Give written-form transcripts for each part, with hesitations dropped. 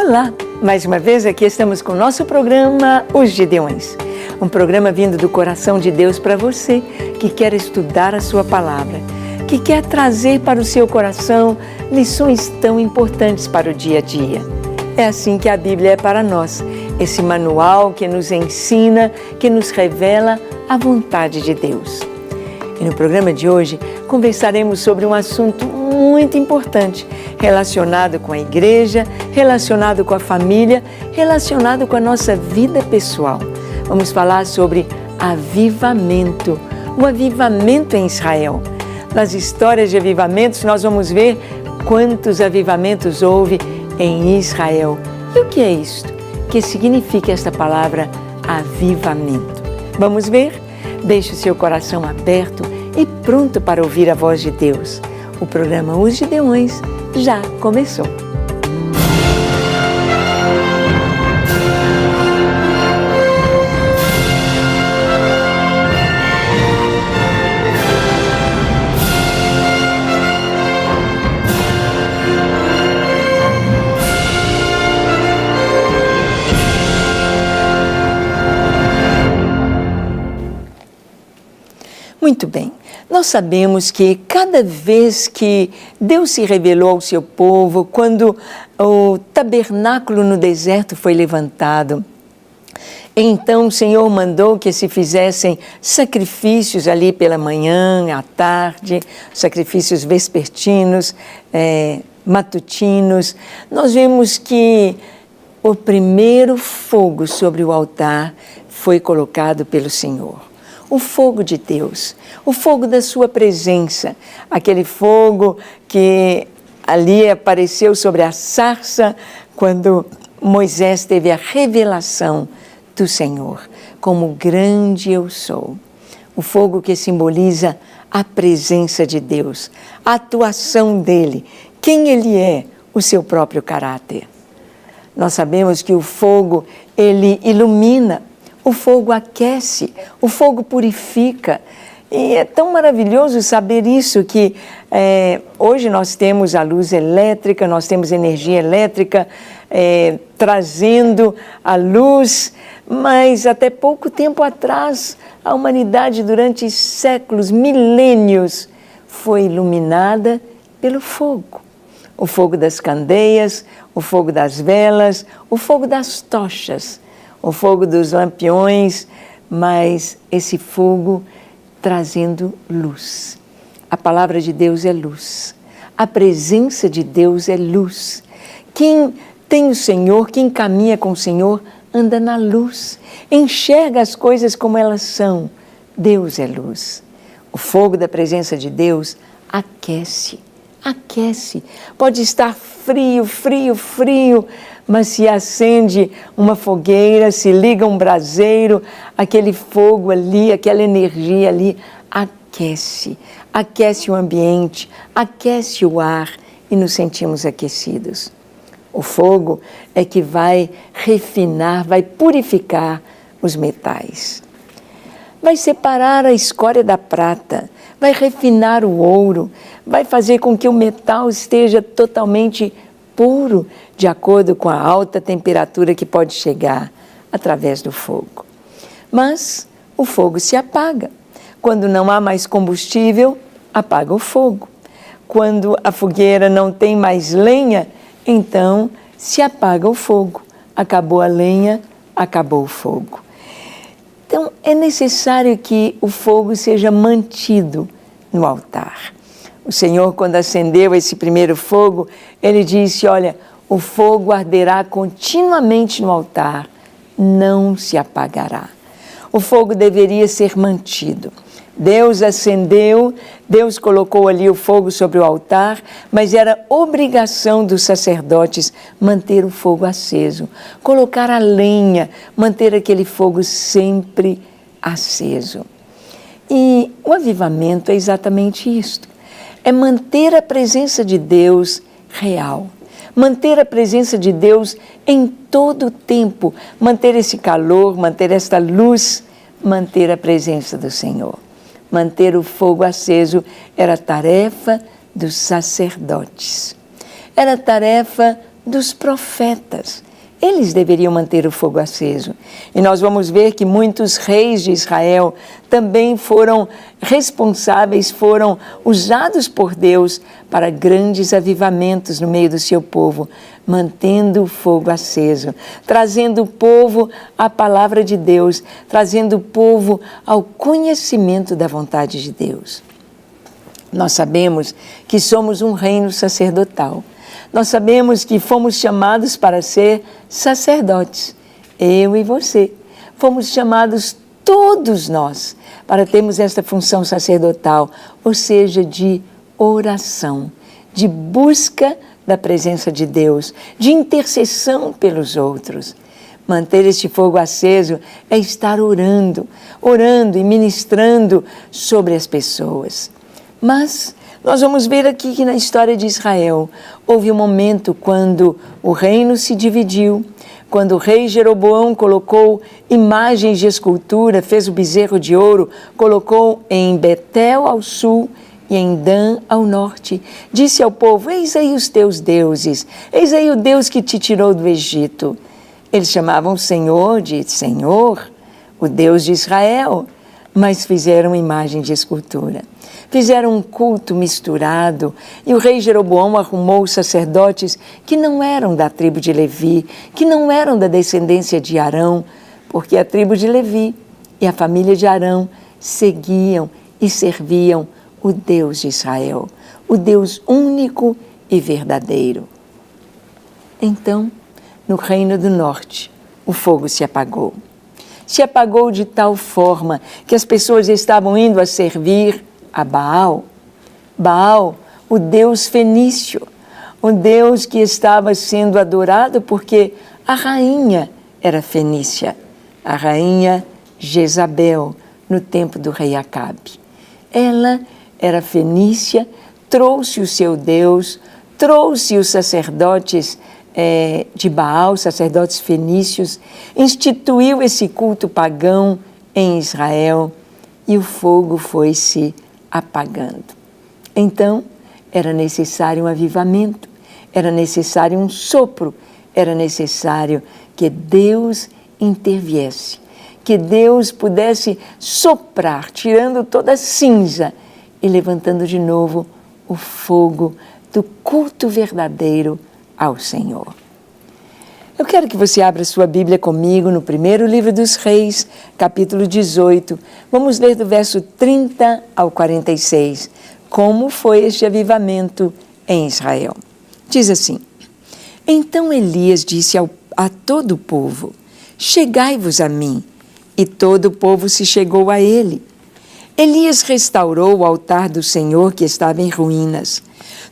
Olá! Mais uma vez aqui estamos com o nosso programa Os Gideões. Um programa vindo do coração de Deus para você que quer estudar a sua palavra, que quer trazer para o seu coração lições tão importantes para o dia a dia. É assim que a Bíblia é para nós, esse manual que nos ensina, que nos revela a vontade de Deus. E no programa de hoje conversaremos sobre um assunto muito importante, relacionado com a igreja, relacionado com a família, relacionado com a nossa vida pessoal. Vamos falar sobre avivamento, o avivamento em Israel. Nas histórias de avivamentos nós vamos ver quantos avivamentos houve em Israel. E o que é isto? O que significa esta palavra avivamento? Vamos ver? Deixe o seu coração aberto e pronto para ouvir a voz de Deus. O programa Os Gideões já começou. Muito bem, nós sabemos que cada vez que Deus se revelou ao seu povo, quando o tabernáculo no deserto foi levantado, então o Senhor mandou que se fizessem sacrifícios ali pela manhã, à tarde, sacrifícios vespertinos, matutinos. Nós vemos que o primeiro fogo sobre o altar foi colocado pelo Senhor. O fogo de Deus, o fogo da sua presença, aquele fogo que ali apareceu sobre a sarça quando Moisés teve a revelação do Senhor, como grande eu sou. O fogo que simboliza a presença de Deus, a atuação dele, quem ele é, o seu próprio caráter. Nós sabemos que o fogo, ele ilumina, o fogo aquece, o fogo purifica. E é tão maravilhoso saber isso, que hoje nós temos a luz elétrica, nós temos energia elétrica trazendo a luz, mas até pouco tempo atrás, a humanidade durante séculos, milênios, foi iluminada pelo fogo. O fogo das candeias, o fogo das velas, o fogo das tochas, o fogo dos lampiões, mas esse fogo trazendo luz. A palavra de Deus é luz. A presença de Deus é luz. Quem tem o Senhor, quem caminha com o Senhor, anda na luz. Enxerga as coisas como elas são. Deus é luz. O fogo da presença de Deus aquece. Aquece. Pode estar frio, frio, frio, mas se acende uma fogueira, se liga um braseiro, aquele fogo ali, aquela energia ali, aquece. Aquece o ambiente, aquece o ar e nos sentimos aquecidos. O fogo é que vai refinar, vai purificar os metais. Vai separar a escória da prata, vai refinar o ouro, vai fazer com que o metal esteja totalmente puro, de acordo com a alta temperatura que pode chegar através do fogo. Mas o fogo se apaga. Quando não há mais combustível, apaga o fogo. Quando a fogueira não tem mais lenha, então se apaga o fogo. Acabou a lenha, acabou o fogo. Então é necessário que o fogo seja mantido no altar. O Senhor, quando acendeu esse primeiro fogo, Ele disse, olha, o fogo arderá continuamente no altar, não se apagará. O fogo deveria ser mantido. Deus acendeu, Deus colocou ali o fogo sobre o altar, mas era obrigação dos sacerdotes manter o fogo aceso, colocar a lenha, manter aquele fogo sempre aceso. E o avivamento é exatamente isto. É manter a presença de Deus real, manter a presença de Deus em todo o tempo, manter esse calor, manter esta luz, manter a presença do Senhor. Manter o fogo aceso era tarefa dos sacerdotes. Era tarefa dos profetas. Eles deveriam manter o fogo aceso. E nós vamos ver que muitos reis de Israel também foram responsáveis, foram usados por Deus para grandes avivamentos no meio do seu povo, mantendo o fogo aceso, trazendo o povo à palavra de Deus, trazendo o povo ao conhecimento da vontade de Deus. Nós sabemos que somos um reino sacerdotal. Nós sabemos que fomos chamados para ser sacerdotes. Eu e você. Fomos chamados, todos nós, para termos esta função sacerdotal, ou seja, de oração, de busca da presença de Deus, de intercessão pelos outros. Manter este fogo aceso é estar orando e ministrando sobre as pessoas. Mas nós vamos ver aqui que na história de Israel houve um momento quando o reino se dividiu, quando o rei Jeroboão colocou imagens de escultura, fez o bezerro de ouro, colocou em Betel ao sul e em Dan ao norte. Disse ao povo: eis aí os teus deuses, eis aí o Deus que te tirou do Egito. Eles chamavam o Senhor de Senhor, o Deus de Israel, mas fizeram imagem de escultura. Fizeram um culto misturado e o rei Jeroboão arrumou os sacerdotes que não eram da tribo de Levi, que não eram da descendência de Arão, porque a tribo de Levi e a família de Arão seguiam e serviam o Deus de Israel, o Deus único e verdadeiro. Então, no reino do norte, o fogo se apagou. Se apagou de tal forma que as pessoas estavam indo a servir a Baal. Baal, o deus fenício, o deus que estava sendo adorado porque a rainha era fenícia, a rainha Jezabel, no tempo do rei Acabe. Ela era fenícia, trouxe o seu deus, trouxe os sacerdotes de Baal, sacerdotes fenícios, instituiu esse culto pagão em Israel e o fogo foi se apagando. Então, era necessário um avivamento, era necessário um sopro, era necessário que Deus interviesse, que Deus pudesse soprar, tirando toda a cinza e levantando de novo o fogo do culto verdadeiro ao Senhor. Eu quero que você abra sua Bíblia comigo no primeiro livro dos Reis, capítulo 18. Vamos ler do verso 30 ao 46. Como foi este avivamento em Israel? Diz assim: Então Elias disse a todo o povo: Chegai-vos a mim. E todo o povo se chegou a ele. Elias restaurou o altar do Senhor que estava em ruínas.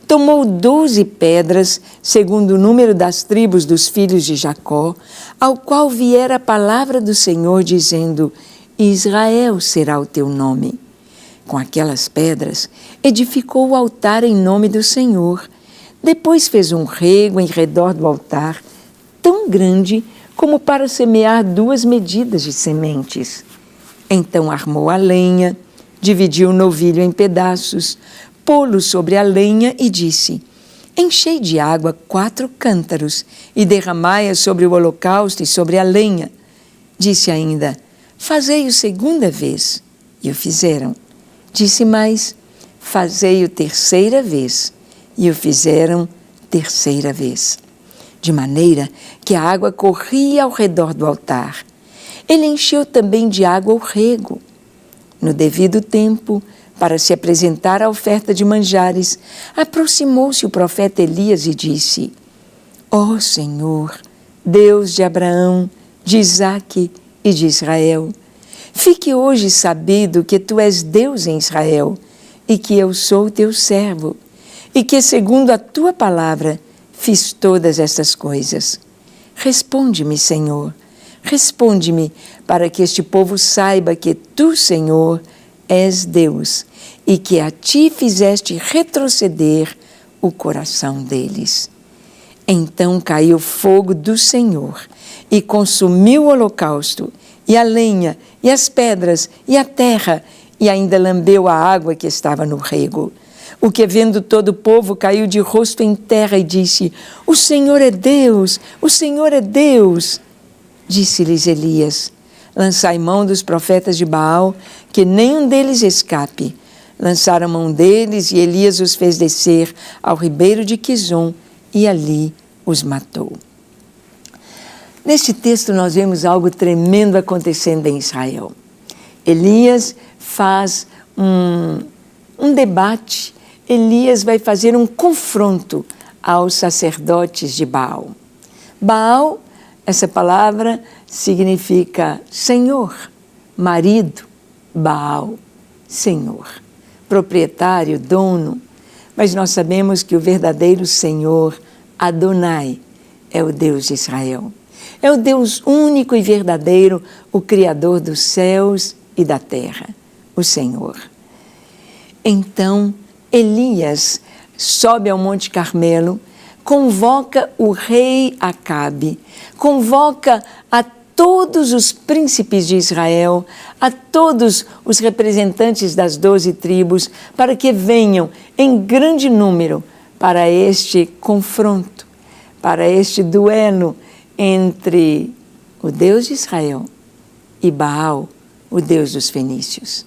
Tomou 12 pedras, segundo o número das tribos dos filhos de Jacó, ao qual viera a palavra do Senhor, dizendo: Israel será o teu nome. Com aquelas pedras, edificou o altar em nome do Senhor. Depois fez um rego em redor do altar, tão grande como para semear 2 medidas de sementes. Então armou a lenha, dividiu o novilho em pedaços, pô-lo sobre a lenha e disse: Enchei de água 4 cântaros e derramai-a sobre o holocausto e sobre a lenha. Disse ainda: Fazei-o segunda vez. E o fizeram. Disse mais: Fazei-o terceira vez. E o fizeram terceira vez. De maneira que a água corria ao redor do altar. Ele encheu também de água o rego. No devido tempo, para se apresentar a oferta de manjares, aproximou-se o profeta Elias e disse: Ó Senhor, Deus de Abraão, de Isaque e de Israel, fique hoje sabido que tu és Deus em Israel e que eu sou teu servo, e que, segundo a tua palavra, fiz todas estas coisas. Responde-me, Senhor, responde-me, para que este povo saiba que tu, Senhor, és Deus, e que a ti fizeste retroceder o coração deles. Então caiu fogo do Senhor, e consumiu o holocausto, e a lenha, e as pedras, e a terra, e ainda lambeu a água que estava no rego. o que, vendo todo o povo, caiu de rosto em terra e disse: o Senhor é Deus, o Senhor é Deus. Disse-lhes Elias: lançai mão dos profetas de Baal, que nenhum deles escape. Lançaram mão deles, e Elias os fez descer ao ribeiro de Quizom, e ali os matou. Neste texto nós vemos algo tremendo acontecendo em Israel. Elias faz um debate, Elias vai fazer um confronto aos sacerdotes de Baal. Baal, essa palavra significa Senhor, marido, Baal, Senhor, proprietário, dono. Mas nós sabemos que o verdadeiro Senhor, Adonai, é o Deus de Israel. É o Deus único e verdadeiro, o Criador dos céus e da terra, o Senhor. Então, Elias sobe ao Monte Carmelo, convoca o rei Acabe, convoca a todos os príncipes de Israel, a todos os representantes das 12 tribos, para que venham em grande número para este confronto, para este duelo entre o Deus de Israel e Baal, o Deus dos fenícios.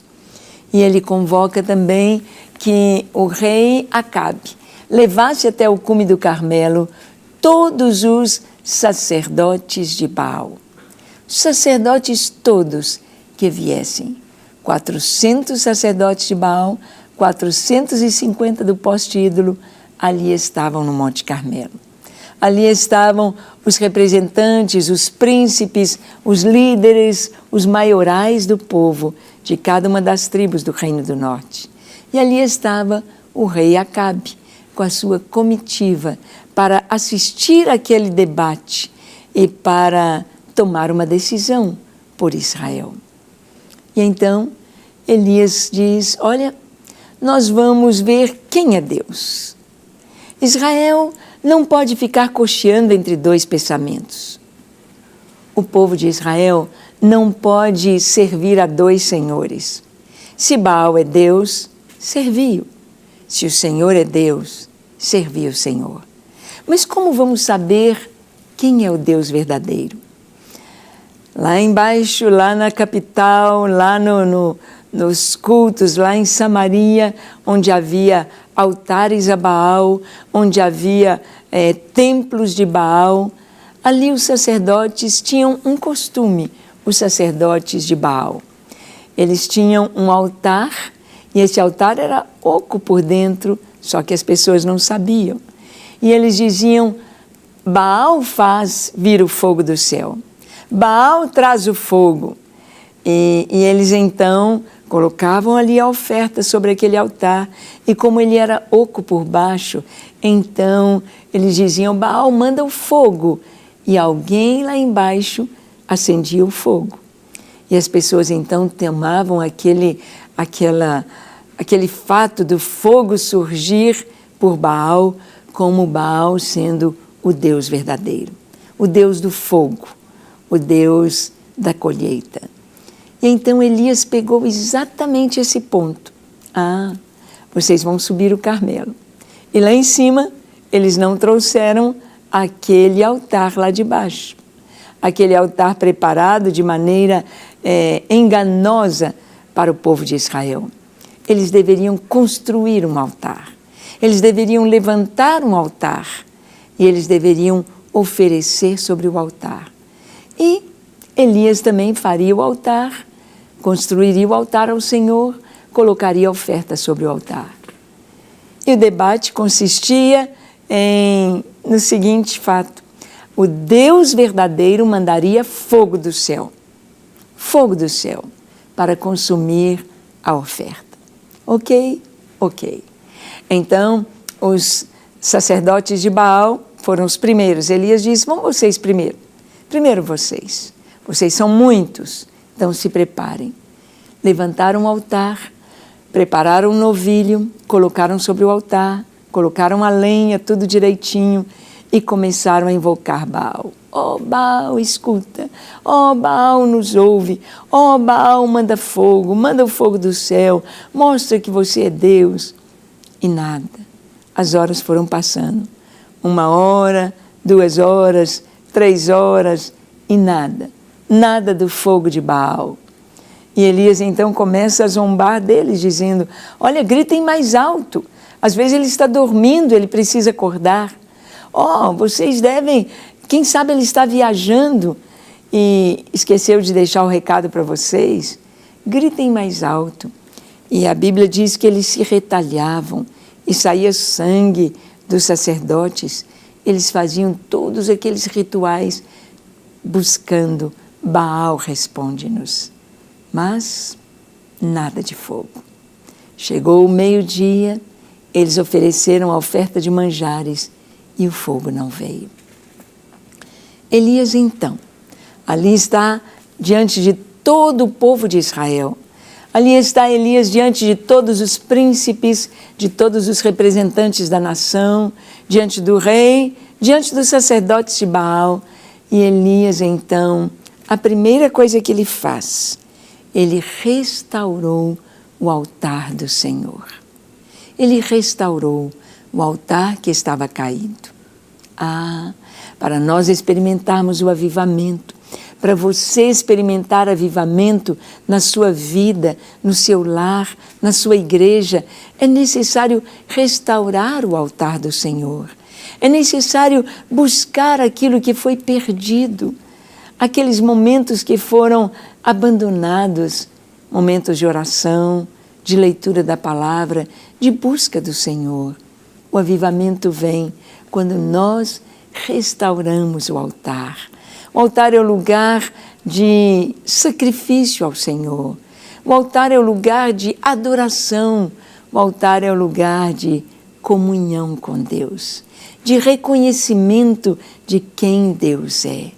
E ele convoca também que o rei Acabe levasse até o cume do Carmelo todos os sacerdotes de Baal. Os sacerdotes todos que viessem. 400 sacerdotes de Baal, 450 do poste ídolo, ali estavam no Monte Carmelo. Ali estavam os representantes, os príncipes, os líderes, os maiorais do povo, de cada uma das tribos do Reino do Norte. E ali estava o rei Acabe, com a sua comitiva, para assistir àquele debate e para tomar uma decisão por Israel. E então Elias diz: olha, nós vamos ver quem é Deus. Israel não pode ficar cocheando entre dois pensamentos. O povo de Israel não pode servir a dois senhores. Se Baal é Deus, servi-o. Se o Senhor é Deus, servi o Senhor. Mas como vamos saber quem é o Deus verdadeiro? Lá embaixo, lá na capital, lá nos cultos, lá em Samaria, onde havia altares a Baal, onde havia templos de Baal, ali os sacerdotes tinham um costume, os sacerdotes de Baal. Eles tinham um altar, e esse altar era oco por dentro, só que as pessoas não sabiam. E eles diziam: Baal faz vir o fogo do céu. Baal traz o fogo. E eles então colocavam ali a oferta sobre aquele altar, e como ele era oco por baixo, então eles diziam: Baal, manda o fogo. E alguém lá embaixo acendia o fogo. E as pessoas então tomavam aquele fato do fogo surgir por Baal, como Baal sendo o Deus verdadeiro, o Deus do fogo, o Deus da colheita. E então Elias pegou exatamente esse ponto. Vocês vão subir o Carmelo. E lá em cima, eles não trouxeram aquele altar lá de baixo. Aquele altar preparado de maneira enganosa para o povo de Israel. Eles deveriam construir um altar. Eles deveriam levantar um altar. E eles deveriam oferecer sobre o altar. E Elias também faria o altar, construiria o altar ao Senhor, colocaria a oferta sobre o altar. E o debate consistia no seguinte fato: o Deus verdadeiro mandaria fogo do céu, para consumir a oferta. Ok? Então, os sacerdotes de Baal foram os primeiros. Elias disse: vão vocês primeiro. Primeiro vocês. Vocês são muitos, então se preparem. Levantaram o altar, prepararam um novilho, colocaram sobre o altar, colocaram a lenha, tudo direitinho, e começaram a invocar Baal. Ó Baal, escuta. Ó Baal, nos ouve. Ó Baal, manda o fogo do céu. Mostra que você é Deus. E nada. As horas foram passando. 1 hora, 2 horas, 3 horas e nada. Nada do fogo de Baal. E Elias então começa a zombar deles, dizendo, olha, gritem mais alto. Às vezes ele está dormindo, ele precisa acordar. Vocês devem, quem sabe ele está viajando e esqueceu de deixar o recado para vocês. Gritem mais alto. E a Bíblia diz que eles se retalhavam e saía sangue dos sacerdotes. Eles faziam todos aqueles rituais buscando Baal, responde-nos. Mas nada de fogo. Chegou o meio-dia, eles ofereceram a oferta de manjares e o fogo não veio. Elias então, ali está diante de todo o povo de Israel. Ali está Elias diante de todos os príncipes, de todos os representantes da nação, diante do rei, diante dos sacerdotes de Baal. E Elias então, a primeira coisa que ele faz, ele restaurou o altar do Senhor. Ele restaurou o altar que estava caído. Para nós experimentarmos o avivamento, para você experimentar avivamento na sua vida, no seu lar, na sua igreja, é necessário restaurar o altar do Senhor. É necessário buscar aquilo que foi perdido, aqueles momentos que foram abandonados, momentos de oração, de leitura da palavra, de busca do Senhor. O avivamento vem quando nós restauramos o altar. O altar é o lugar de sacrifício ao Senhor. O altar é o lugar de adoração. O altar é o lugar de comunhão com Deus, de reconhecimento de quem Deus é.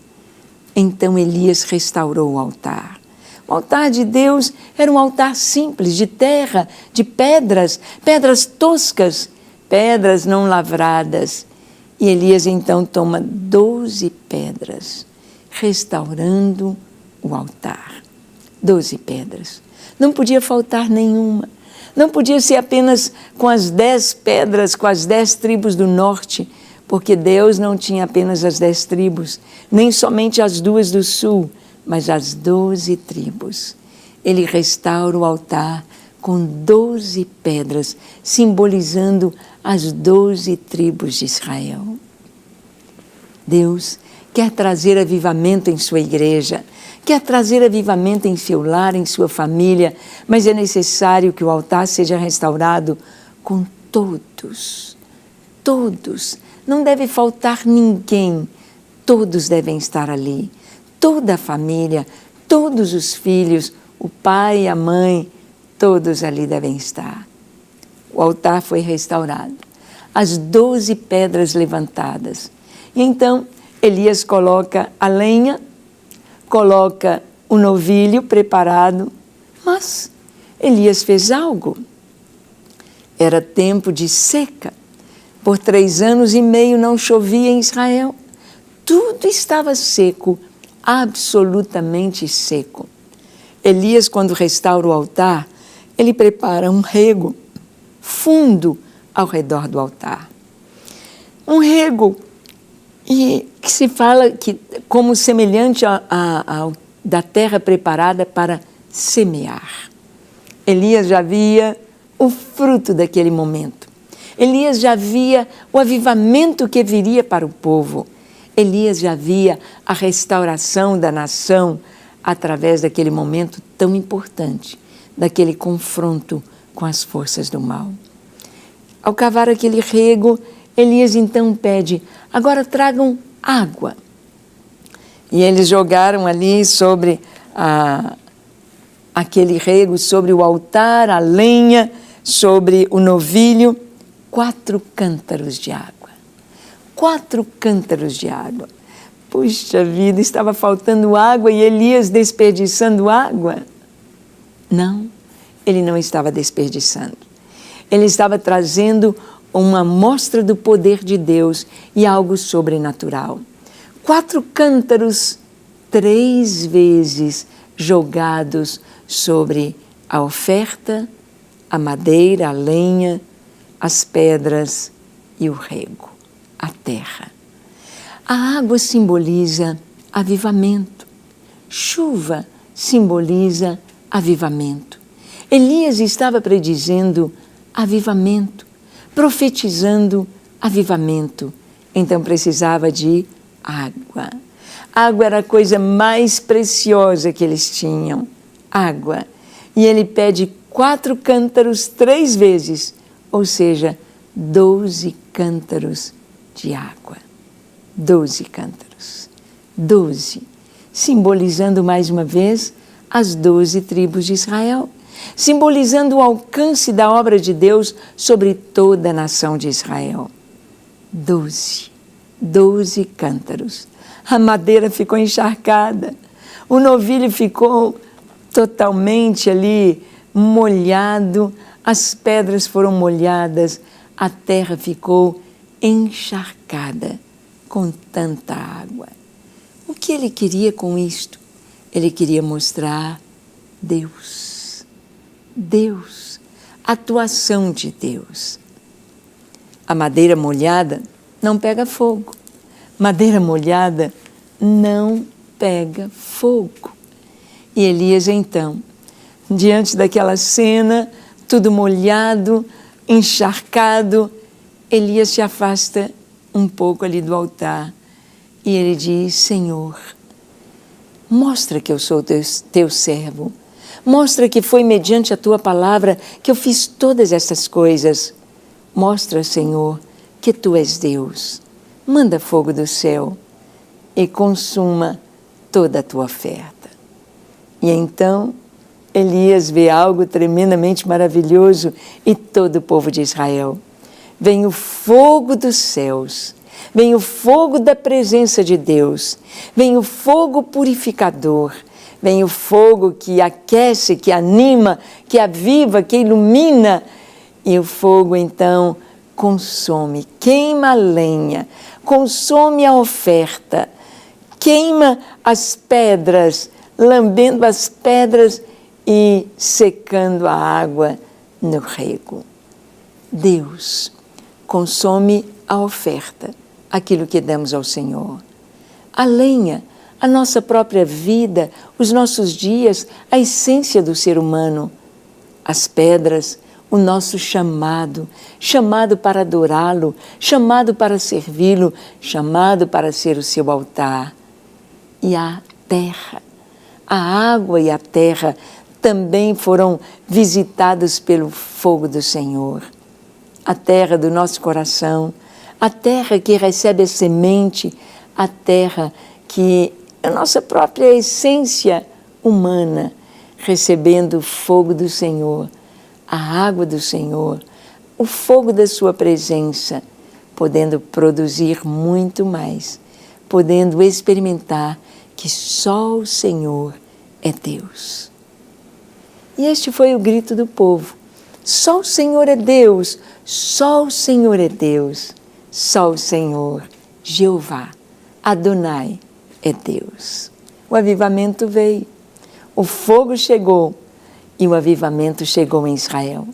Então Elias restaurou o altar. O altar de Deus era um altar simples, de terra, de pedras, pedras toscas, pedras não lavradas. E Elias então toma 12 pedras, restaurando o altar. 12 pedras. Não podia faltar nenhuma. Não podia ser apenas com as 10 pedras, com as 10 tribos do norte, porque Deus não tinha apenas as 10 tribos, nem somente as 2 do sul, mas as 12 tribos. Ele restaura o altar com 12 pedras, simbolizando as 12 tribos de Israel. Deus quer trazer avivamento em sua igreja, quer trazer avivamento em seu lar, em sua família, mas é necessário que o altar seja restaurado com todos. Todos. Não deve faltar ninguém. Todos devem estar ali. Toda a família, todos os filhos, o pai e a mãe, todos ali devem estar. O altar foi restaurado. As 12 pedras levantadas. E então Elias coloca a lenha, coloca o novilho preparado, mas Elias fez algo. Era tempo de seca. Por 3 anos e meio não chovia em Israel. Tudo estava seco, absolutamente seco. Elias, quando restaura o altar, ele prepara um rego fundo ao redor do altar. Um rego que se fala que, como semelhante da terra preparada para semear. Elias já via o fruto daquele momento. Elias já via o avivamento que viria para o povo. Elias já via a restauração da nação através daquele momento tão importante, daquele confronto com as forças do mal. Ao cavar aquele rego, Elias então pede, agora tragam água. E eles jogaram ali sobre aquele rego, sobre o altar, a lenha, sobre o novilho, 4 cântaros de água. 4 cântaros de água. Puxa vida, estava faltando água e Elias desperdiçando água? Não, ele não estava desperdiçando. Ele estava trazendo uma amostra do poder de Deus e algo sobrenatural. 4 cântaros, 3 vezes jogados sobre a oferta, a madeira, a lenha, as pedras e o rego, a terra. A água simboliza avivamento. Chuva simboliza avivamento. Elias estava predizendo avivamento, profetizando avivamento. Então precisava de água. Água era a coisa mais preciosa que eles tinham. Água. E ele pede 4 cântaros 3 vezes, ou seja, 12 cântaros de água. 12 cântaros. 12. Simbolizando mais uma vez as 12 tribos de Israel. Simbolizando o alcance da obra de Deus sobre toda a nação de Israel. 12 cântaros. A madeira ficou encharcada. O novilho ficou totalmente ali molhado. As pedras foram molhadas. A terra ficou encharcada com tanta água. O que ele queria com isto? Ele queria mostrar Deus. Deus. A atuação de Deus. A madeira molhada não pega fogo. Madeira molhada não pega fogo. E Elias, então, diante daquela cena, tudo molhado, encharcado, Elias se afasta um pouco ali do altar e ele diz: Senhor, mostra que eu sou teu servo. Mostra que foi mediante a tua palavra que eu fiz todas essas coisas. Mostra, Senhor, que tu és Deus. Manda fogo do céu e consuma toda a tua oferta. E então Elias vê algo tremendamente maravilhoso e todo o povo de Israel. Vem o fogo dos céus, vem o fogo da presença de Deus, vem o fogo purificador, vem o fogo que aquece, que anima, que aviva, que ilumina. E o fogo então consome, queima a lenha, consome a oferta, queima as pedras, lambendo as pedras e secando a água no rego. Deus consome a oferta, aquilo que damos ao Senhor. A lenha, a nossa própria vida, os nossos dias, a essência do ser humano. As pedras, o nosso chamado, chamado para adorá-lo, chamado para servi-lo, chamado para ser o seu altar. E a terra, a água e a terra também foram visitados pelo fogo do Senhor. A terra do nosso coração, a terra que recebe a semente, a terra que é a nossa própria essência humana, recebendo o fogo do Senhor, a água do Senhor, o fogo da sua presença, podendo produzir muito mais, podendo experimentar que só o Senhor é Deus. E este foi o grito do povo. Só o Senhor é Deus, só o Senhor é Deus, só o Senhor, Jeová, Adonai, é Deus. O avivamento veio, o fogo chegou e o avivamento chegou em Israel.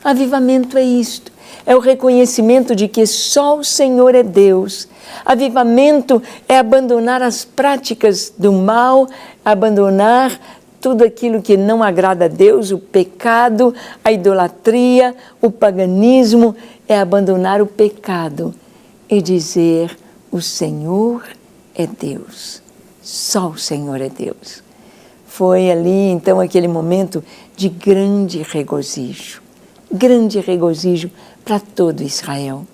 Avivamento é isto, é o reconhecimento de que só o Senhor é Deus. Avivamento é abandonar as práticas do mal, abandonar tudo aquilo que não agrada a Deus, o pecado, a idolatria, o paganismo, é abandonar o pecado e dizer: o Senhor é Deus, só o Senhor é Deus. Foi ali, então, aquele momento de grande regozijo para todo Israel.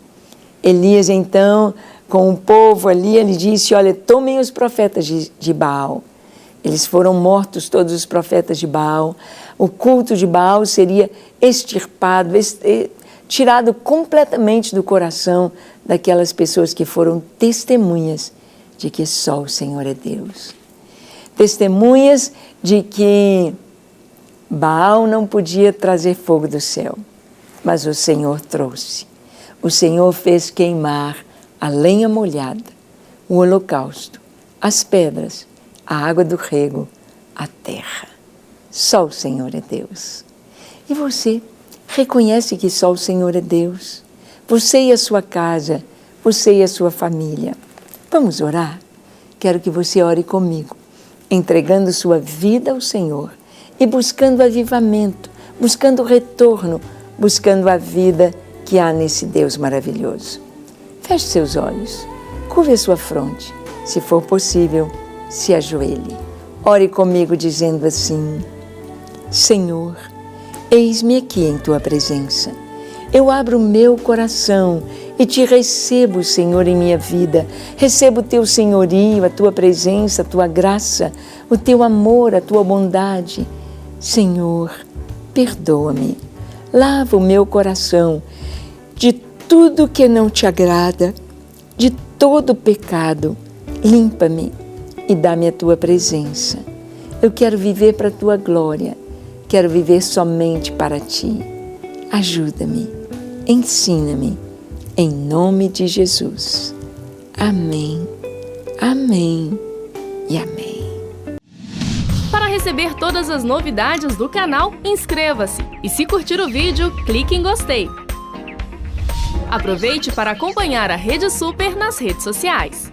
Elias, então, com o povo ali, ele disse: olha, tomem os profetas de Baal. Eles foram mortos, todos os profetas de Baal. O culto de Baal seria extirpado, tirado completamente do coração daquelas pessoas que foram testemunhas de que só o Senhor é Deus. Testemunhas de que Baal não podia trazer fogo do céu, mas o Senhor trouxe. O Senhor fez queimar a lenha molhada, o holocausto, as pedras, a água do rego, a terra. Só o Senhor é Deus. E você Reconhece que só o Senhor é Deus. Você e a sua casa, você e a sua família. Vamos orar? Quero que você ore comigo, entregando sua vida ao Senhor e buscando avivamento, buscando retorno, buscando a vida que há nesse Deus maravilhoso. Feche seus olhos, curve a sua fronte. Se for possível, se ajoelhe. Ore comigo dizendo assim: Senhor, eis-me aqui em Tua presença. Eu abro o meu coração e Te recebo, Senhor, em minha vida. Recebo o Teu senhorio, a Tua presença, a Tua graça, o Teu amor, a Tua bondade. Senhor, perdoa-me. Lava o meu coração de tudo que não Te agrada, de todo pecado. Limpa-me e dá-me a Tua presença. Eu quero viver para a Tua glória. Quero viver somente para Ti. Ajuda-me, ensina-me, em nome de Jesus. Amém, amém e amém. Para receber todas as novidades do canal, inscreva-se e, se curtir o vídeo, clique em gostei. Aproveite para acompanhar a Rede Super nas redes sociais.